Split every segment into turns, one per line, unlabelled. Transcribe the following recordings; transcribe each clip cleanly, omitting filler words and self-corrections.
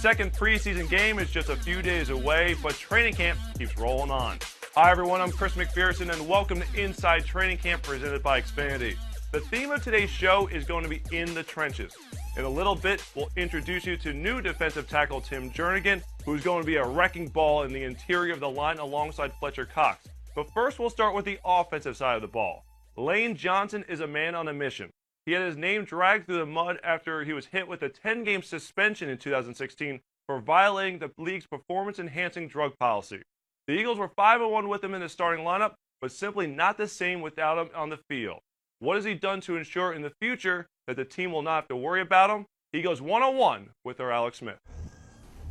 second preseason game is just a few days away, but training camp keeps rolling on. Hi everyone, I'm Chris McPherson and welcome to Inside Training Camp presented by Xpandy. The theme of today's show is going to be in the trenches. In a little bit, we'll introduce you to new defensive tackle Tim Jernigan, who's going to be a wrecking ball in the interior of the line alongside Fletcher Cox. But first, we'll start with the offensive side of the ball. Lane Johnson is a man on a mission. He had his name dragged through the mud after he was hit with a 10-game suspension in 2016 for violating the league's performance-enhancing drug policy. The Eagles were 5-1 with him in the starting lineup, but simply not the same without him on the field. What has he done to ensure in the future that the team will not have to worry about him? He goes one-on-one with our Alex Smith.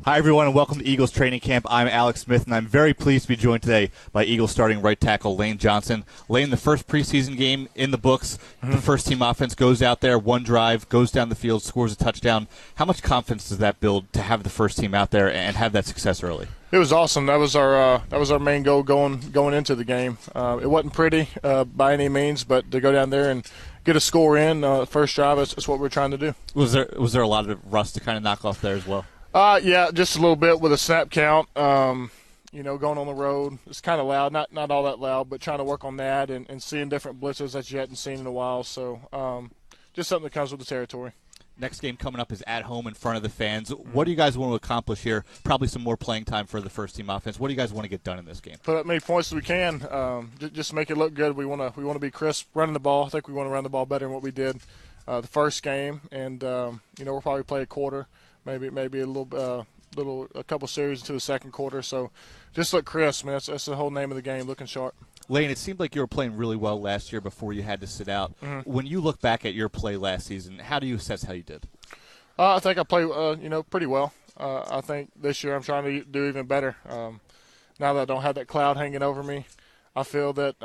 Hi, everyone, and welcome to Eagles Training Camp. I'm Alex Smith, and I'm very pleased to be joined today by Eagles starting right tackle Lane Johnson. Lane, the first preseason game in the books, the first-team offense goes out there, one drive, goes down the field, scores a touchdown. How much confidence does that build to have the first team out there and have that success early?
It was awesome. That was our main goal going into the game. It wasn't pretty by any means, but to go down there and get a score in first drive, that's what we're trying to do.
Was there a lot of rust to kind of knock off there as well?
Yeah, just a little bit with a snap count. Going on the road, it's kind of loud, not all that loud, but trying to work on that and seeing different blitzes that you hadn't seen in a while. So just something that comes with the territory.
Next game coming up is at home in front of the fans. What do you guys want to accomplish here? Probably some more playing time for the first-team offense. What do you guys want to get done in this game?
Put up many points as we can. Just make it look good. We want to be crisp running the ball. I think we want to run the ball better than what we did the first game. And we'll probably play a quarter, maybe a couple series into the second quarter. So just look crisp. Man, that's the whole name of the game, looking sharp.
Lane, it seemed like you were playing really well last year before you had to sit out. When you look back at your play last season, how do you assess how you did?
I think I played, pretty well. I think this year I'm trying to do even better. Now that I don't have that cloud hanging over me, I feel that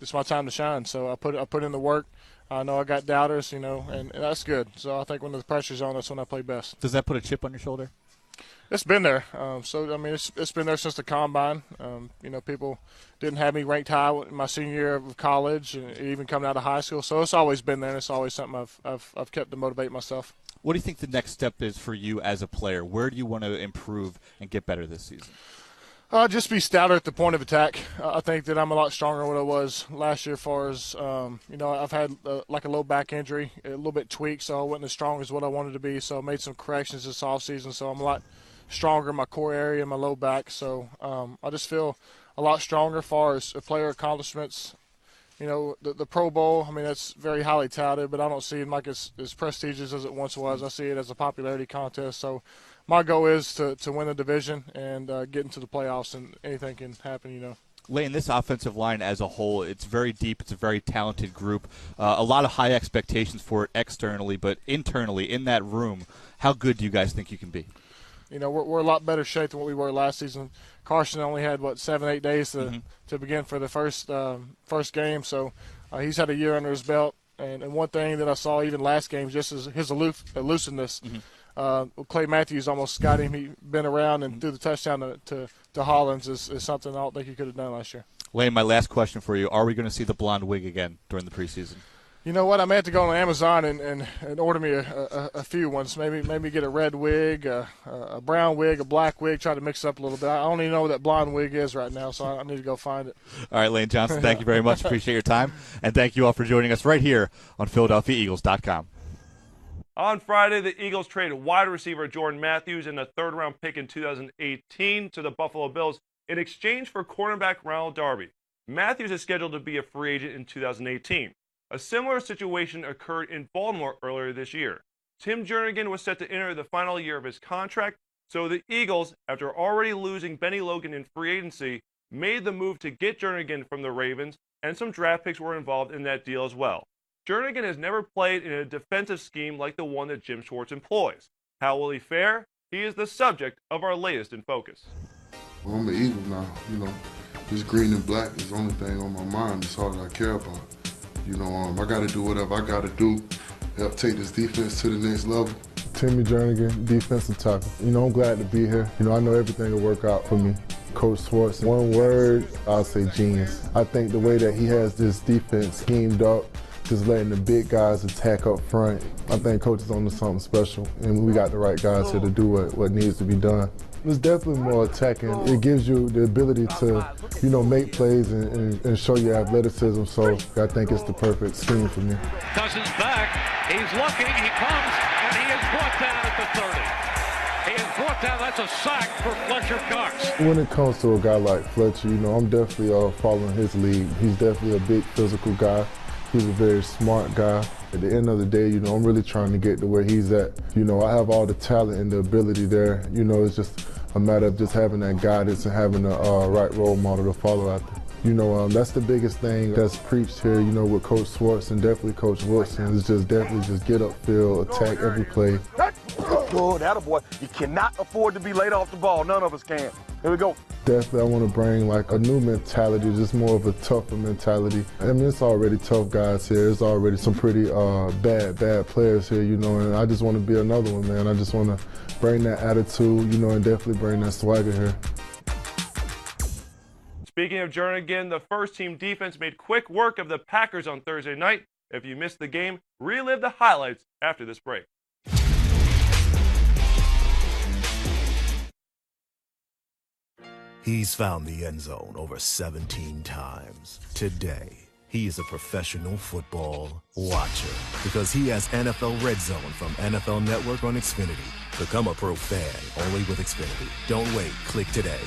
it's my time to shine. So I put in the work. I know I got doubters, and that's good. So I think when the pressure's on, that's when I play best.
Does that put a chip on your shoulder?
It's been there. It's been there since the combine. People didn't have me ranked high in my senior year of college, and even coming out of high school. So it's always been there, and it's always something I've kept to motivate myself.
What do you think the next step is for you as a player? Where do you want to improve and get better this season?
Just be stouter at the point of attack. I think that I'm a lot stronger than what I was last year as far as, I've had like a low back injury, a little bit tweaked, so I wasn't as strong as what I wanted to be. So I made some corrections this offseason, so I'm a lot stronger in my core area and my low back. So I just feel a lot stronger as far as player accomplishments. The Pro Bowl, that's very highly touted, but I don't see it like as prestigious as it once was. I see it as a popularity contest. So my goal is to win the division and get into the playoffs, and anything can happen,
Lane, this offensive line as a whole, it's very deep. It's a very talented group. A lot of high expectations for it externally, but internally in that room, how good do you guys think you can be?
We're a lot better shape than what we were last season. Carson only had 7-8 days to begin for the first game, so he's had a year under his belt. And one thing that I saw even last game, just is his elusiveness. Clay Matthews almost got him. He been around and threw the touchdown to Hollins is something I don't think he could have done last year.
Lane, my last question for you: are we going to see the blonde wig again during the preseason?
You know what? I may have to go on Amazon and order me a few ones. Maybe get a red wig, a brown wig, a black wig. Try to mix it up a little bit. I don't even know what that blonde wig is right now, so I need to go find it.
All right, Lane Johnson, thank you very much. Appreciate your time, and thank you all for joining us right here on PhiladelphiaEagles.com.
On Friday, the Eagles traded wide receiver Jordan Matthews and a third-round pick in 2018 to the Buffalo Bills in exchange for cornerback Ronald Darby. Matthews is scheduled to be a free agent in 2018. A similar situation occurred in Baltimore earlier this year. Tim Jernigan was set to enter the final year of his contract, so the Eagles, after already losing Benny Logan in free agency, made the move to get Jernigan from the Ravens, and some draft picks were involved in that deal as well. Jernigan has never played in a defensive scheme like the one that Jim Schwartz employs. How will he fare? He is the subject of our latest in focus.
Well, I'm an Eagle now, This green and black is the only thing on my mind. It's all that I care about. I got to do whatever I got to do to help take this defense to the next level.
Timmy Jernigan, defensive tackle. I'm glad to be here. I know everything will work out for me. Coach Schwartz, one word, I'll say genius. I think the way that he has this defense schemed up just letting the big guys attack up front. I think coach is on to something special, and we got the right guys here to do what needs to be done. It's definitely more attacking. It gives you the ability to, make plays and show your athleticism. So I think it's the perfect scheme for me.
Cousins back. He's looking. He comes, and he is brought down at the 30. He is brought down. That's a sack for Fletcher Cox.
When it comes to a guy like Fletcher, I'm definitely following his lead. He's definitely a big physical guy. He's a very smart guy. At the end of the day, I'm really trying to get to where he's at. I have all the talent and the ability there. It's just a matter of just having that guidance and having the right role model to follow after. That's the biggest thing that's preached here, with Coach Schwartz and definitely Coach Wilson, is just definitely just get upfield, attack every play.
Oh, that a boy. You cannot afford to be late off the ball. None of us can. Here we go.
Definitely, I want to bring like a new mentality, just more of a tougher mentality. It's already tough guys here. There's already some pretty bad players here, and I just want to be another one, man. I just want to bring that attitude, and definitely bring that swagger here.
Speaking of Jernigan, the first team defense made quick work of the Packers on Thursday night. If you missed the game, relive the highlights after this break.
He's found the end zone over 17 times. Today, he is a professional football watcher because he has NFL Red Zone from NFL Network on Xfinity. Become a pro fan only with Xfinity. Don't wait. Click today.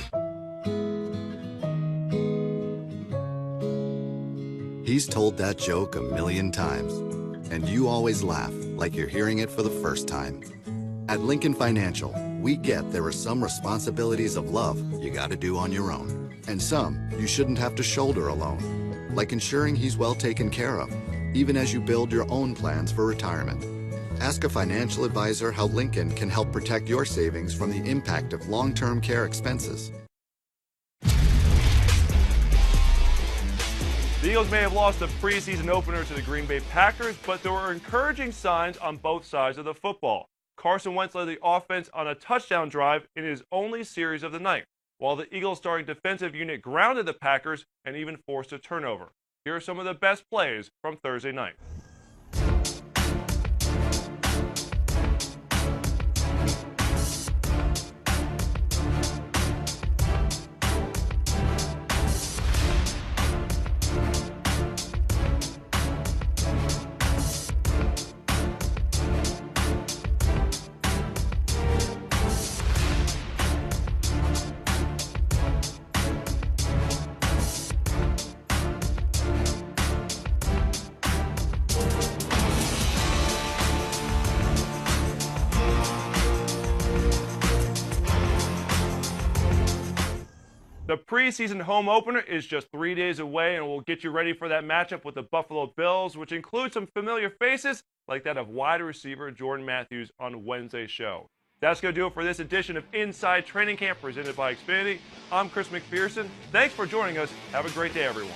He's told that joke a million times, and you always laugh like you're hearing it for the first time. At Lincoln Financial, we get there are some responsibilities of love you gotta do on your own, and some you shouldn't have to shoulder alone, like ensuring he's well taken care of, even as you build your own plans for retirement. Ask a financial advisor how Lincoln can help protect your savings from the impact of long-term care expenses.
The Eagles may have lost the preseason opener to the Green Bay Packers, but there were encouraging signs on both sides of the football. Carson Wentz led the offense on a touchdown drive in his only series of the night, while the Eagles' starting defensive unit grounded the Packers and even forced a turnover. Here are some of the best plays from Thursday night. The preseason home opener is just 3 days away, and we'll get you ready for that matchup with the Buffalo Bills, which includes some familiar faces like that of wide receiver Jordan Matthews on Wednesday's show. That's going to do it for this edition of Inside Training Camp presented by Xfinity. I'm Chris McPherson. Thanks for joining us. Have a great day, everyone.